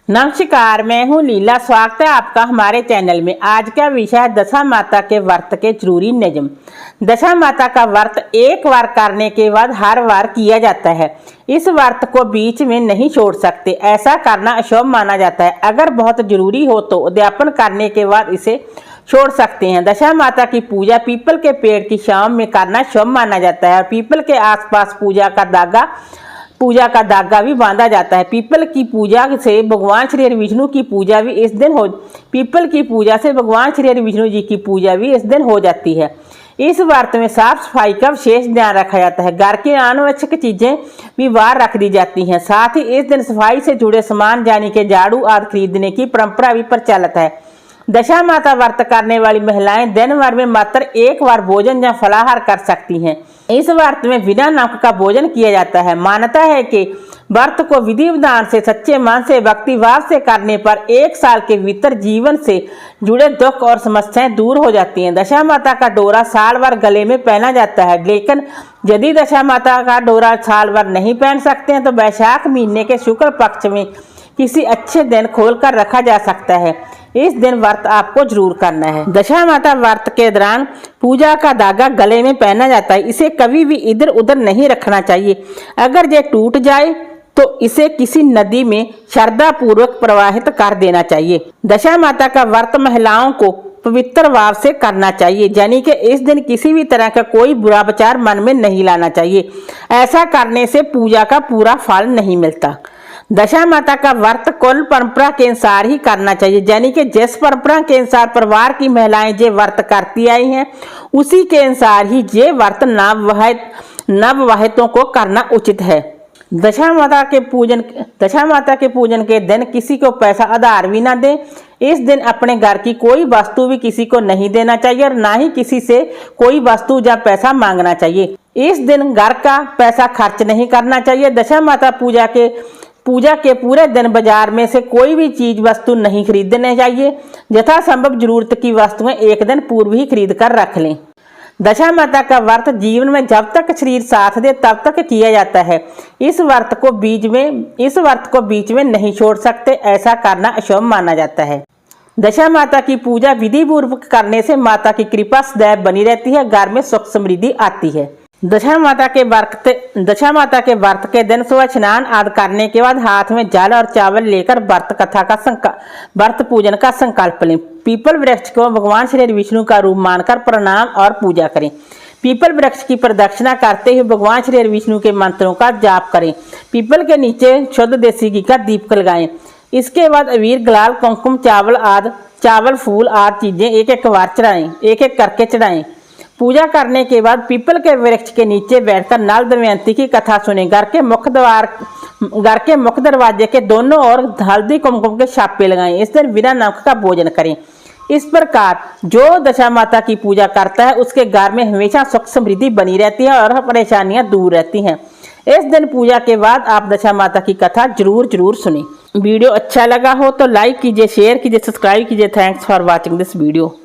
नमस्कार, मैं हूं लीला। स्वागत है आपका हमारे चैनल में। आज का विषय है दशा माता के व्रत के जरूरी नियम। दशा माता का व्रत एक बार करने के बाद हर बार किया जाता है। इस व्रत को बीच में नहीं छोड़ सकते, ऐसा करना अशुभ माना जाता है। अगर बहुत जरूरी हो तो उद्यापन करने के बाद इसे छोड़ सकते हैं। दशा माता की पूजा पीपल के पेड़ की छांव में करना शुभ माना जाता है। पीपल के आसपास पूजा का धागा भी बांधा जाता है। पीपल की पूजा से भगवान श्री हरि विष्णु की पूजा भी इस दिन हो पीपल की पूजा से भगवान श्री हरि विष्णु जी की पूजा भी इस दिन हो जाती है। इस व्रत में साफ सफाई का विशेष ध्यान रखा जाता है। घर की अनावश्यक चीजें भी बाहर रख दी जाती हैं। साथ ही इस दिन सफाई से जुड़े सामान यानी कि झाड़ू आदि खरीदने की परंपरा भी प्रचलित है। दशा माता व्रत करने वाली महिलाएं दिन भर में मात्र एक बार भोजन या फलाहार कर सकती हैं। इस व्रत में बिना नमक का भोजन किया जाता है। मान्यता है कि व्रत को विधि विधान से सच्चे मन से भक्ति भाव से करने पर एक साल के भीतर जीवन से जुड़े दुख और समस्याएं दूर हो जाती हैं। दशा माता का डोरा साल भर गले में पहना जाता है, लेकिन यदि दशा माता का डोरा साल भर नहीं पहन सकते हैं तो वैशाख महीने के शुक्ल पक्ष में किसी अच्छे दिन खोलकर रखा जा सकता है। इस दिन व्रत आपको जरूर करना है। दशा माता व्रत के दौरान पूजा का धागा गले में पहना जाता है। इसे कभी भी इधर उधर नहीं रखना चाहिए। अगर ये टूट जाए तो इसे किसी नदी में श्रद्धा पूर्वक प्रवाहित कर देना चाहिए। दशा माता का व्रत महिलाओं को पवित्र भाव से करना चाहिए, यानी कि इस दिन किसी भी तरह का कोई बुरा विचार मन में नहीं लाना चाहिए। ऐसा करने से पूजा का पूरा फल नहीं मिलता। दशा माता का व्रत कुल परंपरा के अनुसार ही करना चाहिए, यानी कि जिस परंपरा के अनुसार परिवार की महिलाएं जे व्रत करती आई हैं उसी के अनुसार ही ये व्रत नवविवाहितों को करना उचित है। दशा माता के पूजन के दिन किसी को पैसा आधार भी ना दें। इस दिन अपने घर की कोई वस्तु भी किसी को नहीं देना चाहिए और ना ही किसी से कोई वस्तु या पैसा मांगना चाहिए। इस दिन घर का पैसा खर्च नहीं करना चाहिए। दशा माता पूजा के पूरे दिन बाजार में से कोई भी चीज वस्तु नहीं खरीदने चाहिए। यथासंभव जरूरत की वस्तुएं एक दिन पूर्व ही खरीद कर रख लें। दशा माता का व्रत जीवन में जब तक शरीर साथ दे तब तक किया जाता है। इस व्रत को बीच में नहीं छोड़ सकते, ऐसा करना अशुभ माना जाता है। दशा माता की पूजा विधि पूर्वक करने से माता की कृपा सदैव बनी रहती है, घर में सुख समृद्धि आती है। दशा माता के व्रत के दिन सुबह स्नान आदि करने के बाद हाथ में जल और चावल लेकर व्रत पूजन का संकल्प लें। पीपल वृक्ष को भगवान श्री विष्णु का रूप मानकर प्रणाम और पूजा करें। पीपल वृक्ष की प्रदक्षिणा करते हुए भगवान श्री विष्णु के मंत्रों का जाप करें। पीपल के नीचे शुद्ध देसी घी का दीपक लगाएं। इसके बाद अबीर, गुलाल, कुमकुम, चावल, फूल आदि चीजें एक एक करके चढ़ाएं। पूजा करने के बाद पीपल के वृक्ष के नीचे बैठकर नल दमयंती की कथा सुने। घर के मुख्य दरवाजे के दोनों ओर हल्दी कुमकुम के छापे लगाएं। इस दिन बिना नमक का भोजन करें। इस प्रकार जो दशा माता की पूजा करता है उसके घर में हमेशा सुख समृद्धि बनी रहती है और परेशानियां दूर रहती हैं। इस दिन पूजा के बाद आप दशा माता की कथा जरूर सुनें। वीडियो अच्छा लगा हो तो लाइक कीजिए, शेयर कीजिए, सब्सक्राइब कीजिए। Thanks for watching this video.